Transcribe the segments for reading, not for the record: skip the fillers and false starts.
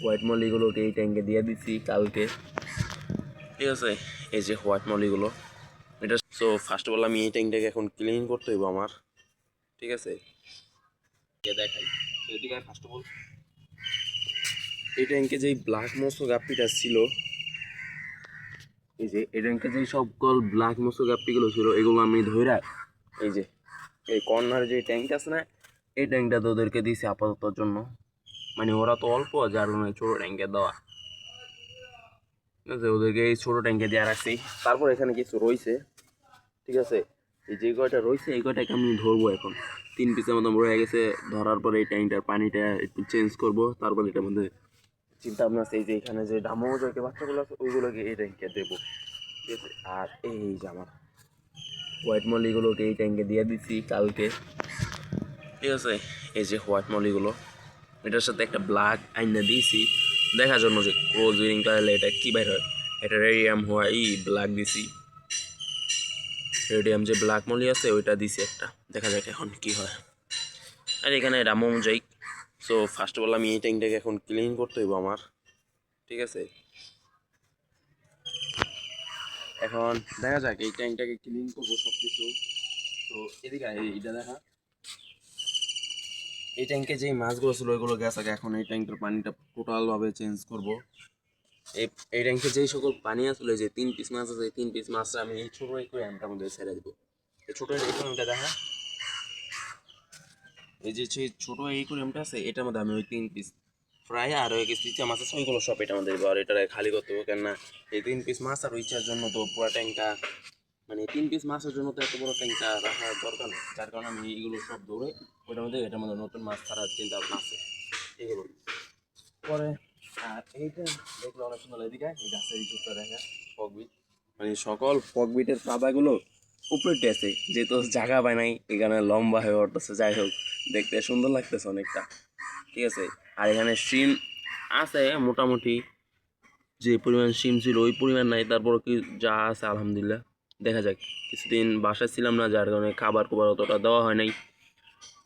White মলিগুলোকে এই ট্যাঙ্কে দিয়ে দিচ্ছি কালকে, ঠিক আছে। এই যে হোয়াইট মলিগুলো, এটা সো ফার্স্ট অফ অল আমি এই ট্যাঙ্কটাকে এখন ক্লিন করতে হইব আমার, ঠিক আছে। দেখাই এদিকে ফার্স্ট অফ অল এই ট্যাঙ্কে যেই ব্ল্যাক মসো গাপ্পিটা ছিল, এই যে এই ট্যাঙ্কে যেই সকল ব্ল্যাক মসো গাপ্পিগুলো ছিল এগুলো আমি ধইরা এই যে এই কর্নার যে ট্যাঙ্ক আছে না, এই ট্যাঙ্কটা ওদেরকে দিয়েছি আপাতত জন্য, মানে ওরা তো অল্প যার জন্য ছোটো ট্যাঙ্কে দেওয়া, ঠিক আছে। ওদেরকে এই ছোটো ট্যাঙ্কে দেওয়া রাখছি। তারপর এখানে কিছু রয়েছে, ঠিক আছে। এই যে কয়টা রয়েছে এই কয়টাকে আমি ধরবো এখন, 3 পিসের মতো রয়ে গেছে। ধরার পরে এই ট্যাঙ্কটার পানিটা একটু চেঞ্জ করবো, তারপর এটার মধ্যে চিন্তা ভাবনা আছে এই যে এখানে যে ডামোজকে বাচ্চাগুলো আছে ওইগুলোকে এই ট্যাঙ্কে দেবো, ঠিক আছে। আর এই যে আমার হোয়াইট মলিগুলোকে এই ট্যাঙ্কে দিয়ে দিচ্ছি কালকে, ঠিক আছে। এই যে হোয়াইট মলিগুলো, এটার সাথে একটা ব্ল্যাক আইনা দিয়েছি দেখার জন্য যে ক্লোজ উইরিং করলে এটা কী বাইর হয়। এটা রেডিয়াম হোয়াই ব্ল্যাক দিছি, রেডিয়াম যে ব্ল্যাক মলি আছে ওইটা দিছি একটা, দেখা যাক এখন কি হয়। আর এখানে রামো mosaic. So first of all আমি এই ট্যাঙ্কটাকে এখন ক্লিন করতে হইব আমার, ঠিক আছে। এখন দেখা যাক এই ট্যাঙ্কটাকে ক্লিন করবো সব কিছু। তো এদিকে এইটা দেখা, এই ট্যাঙ্কে যেই মাছগুলো ছিল ওইগুলো গেছে। এখন এই ট্যাঙ্কের পানিটা টোটালভাবে চেঞ্জ করবো। এই ট্যাঙ্কে যেই সকল পানি আসলে যে 3 পিস মাছ আছে, এই 3 পিস মাছটা আমি এই ছোটো অ্যাকুয়ারিয়ামটার মধ্যে ছেড়ে দেবো। এই ছোটো অ্যাকুয়ারিয়ামটা দেখা, এই যে সেই ছোটো অ্যাকুয়ারিয়ামটা আছে এটার মধ্যে আমি ওই 3 পিস ফ্রাই আর ওই কিছু ইচ্ছা মাছ আছে ওইগুলো সব এটার মধ্যে দেবো। আর এটা খালি করতে হবে, কেননা এই 3 পিস মাছ আর ইচ্ছার জন্য তো পুরো ট্যাঙ্কটা, মানে 3 পিস মাছের জন্য তো এত বড় ট্যাঙ্কটা রাখার দরকার নেই। যার কারণে আমি এইগুলো সব ধরে ওইটার মধ্যে এটার মধ্যে নতুন মাছ ছাড়ার চিন্তা ভাবনা আছে এগুলো পরে। আর এইটা দেখলে অনেক সুন্দর, এদিকে এই গাছের এই চুপটা দেখা ফকবিট, মানে সকল ফকবিটের পাতাগুলো উপরে আছে, যেহেতু জায়গা পায় নাই এখানে লম্বা হয়ে উঠতেছে। যাই হোক দেখতে সুন্দর লাগতেছে অনেকটা, ঠিক আছে। আর এখানে শিম আছে মোটামুটি, যে পরিমাণ শিম ছিল ওই পরিমাণ নাই, তারপর কি যা আছে আলহামদুলিল্লাহ। দেখা যাক, কিছুদিন বাসায় ছিলাম না যার কারণে খাবার অতটা দেওয়া হয় নাই,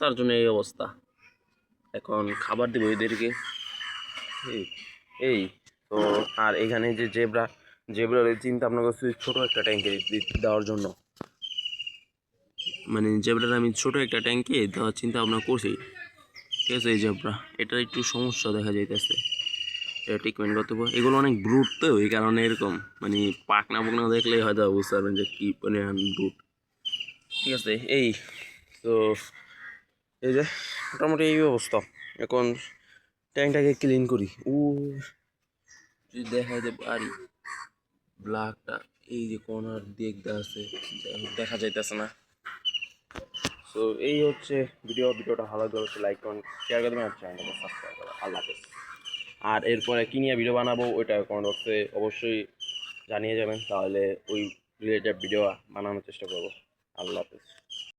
তার জন্য এই অবস্থা। এখন খাবার দেবো এদেরকে এই এই তো। আর এখানে যে জেব্রার চিন্তা ভাবনা করছি ছোটো একটা ট্যাঙ্কে দেওয়ার জন্য, মানে জেব্রার আমি ছোটো একটা ট্যাঙ্কে দেওয়ার চিন্তা ভাবনা করছি, ঠিক আছে। এই জেব্রা এটা একটু সমস্যা দেখা যাইতেছে, এটা ট্রিটমেন্ট করতে হবে। এগুলো অনেক ব্রুট তো এই কারণে এরকম, মানে পাকনা পাকনা দেখলেই হয়তো বুঝতে পারবেন যে কী পরিমাণ ব্রুট, ঠিক আছে। এই তো এই যে মোটামুটি এই অবস্থা। এখন ট্যাঙ্কটাকে ক্লিন করি। যদি দেখাইতে পারি ব্ল্যাকটা এই যে কর্নার দিকটা আছে, দেখা যাইতেছে না। তো এই হচ্ছে ভিডিওটা ভালো লাগলে অবশ্যই লাইক করুন, শেয়ার করে দেবেন আর চ্যানেলটাকে সাবস্ক্রাইব করুন। আল্লাহ হাফেজ। আর এরপরে কী নিয়ে ভিডিও বানাবো ওইটা কমেন্ট বক্সে অবশ্যই জানিয়ে যাবেন, তাহলে ওই রিলেটেড ভিডিও বানানোর চেষ্টা করবো। আল্লাহ হাফেজ।